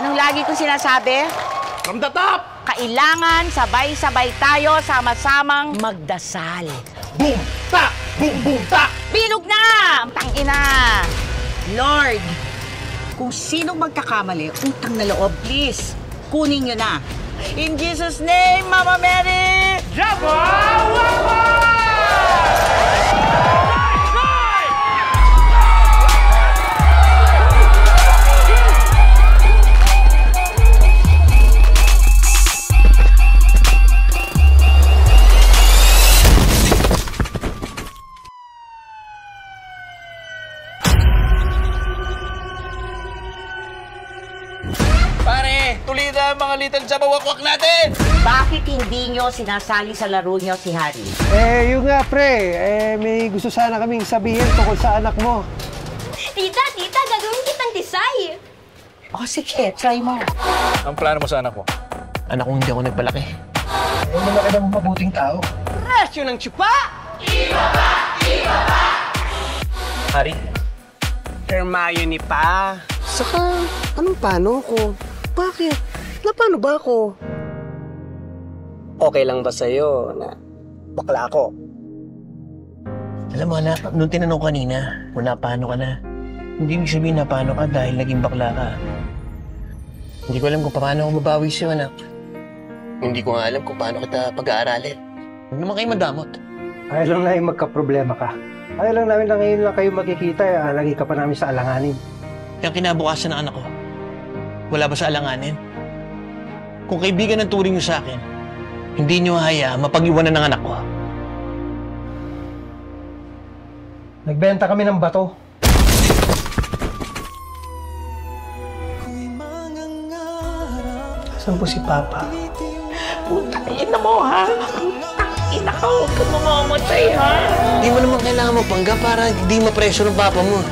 Anong lagi ko sinasabi? From the top! Kailangan sabay-sabay tayo sama-samang magdasal. Boom! Tak! Boom! Boom! Tak! Bilog na! Tangina! Lord, kung sinong magkakamali, utang na loob, please, kunin nyo na. In Jesus' name, Mama Mary! Jabo! Wabo! Pare, tuloy na ang mga little jabawakwak natin! Bakit hindi nyo sinasali sa laro nyo si Harry? Yung nga, pre. May gusto sana kaming sabihin tungkol sa anak mo. Tita, gagawin kitang desay. Oh, sige, try mo. Ang plano mo sa anak mo? Anak kong hindi ako nagpalaki. Malaki ng mabuting tao. Presyo ng tsupa! Hari? Hermione pa. Saka, anong paano ko? Bakit? Paano ba ako? Okay lang ba sa'yo na bakla ako? Alam mo, anak, nung tinanong kanina, kung napano ka na, hindi mo sabihin napano ka dahil naging bakla ka. Hindi ko alam kung paano ako mabawi sa'yo, anak. Hindi ko nga alam kung paano kita pag-aaralin. Huwag naman kayo madamot. Ayaw lang namin magka-problema ka. Ayaw lang namin na ngayon lang kayo magkikita, lagi ka pa namin sa alanganin. Yung kinabukasan ng anak ko, wala ba sa alanganin? Kung kaibigan ng turing nyo sa akin, hindi nyo hayaan mapag-iwanan ng anak ko. Nagbenta kami ng bato. Saan po si Papa? Putang ina mo, ha? Putang ina ka, huwag ka mamamatay, ha? Hindi mo naman kailangan mapangga para hindi ma-pressure ng papa mo.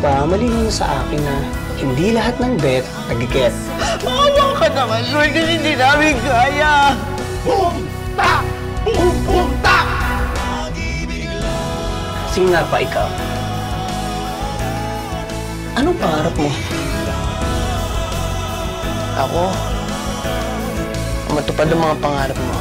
Pamalingin sa akin na hindi lahat ng bet nag-get. Maawa ka naman, Lord, kasi hindi namin kaya. Boom! Tak! Boom! Boom! Tak! Kasi nga pa ikaw. Anong pangarap mo? Ako, matupad ang mga pangarap mo.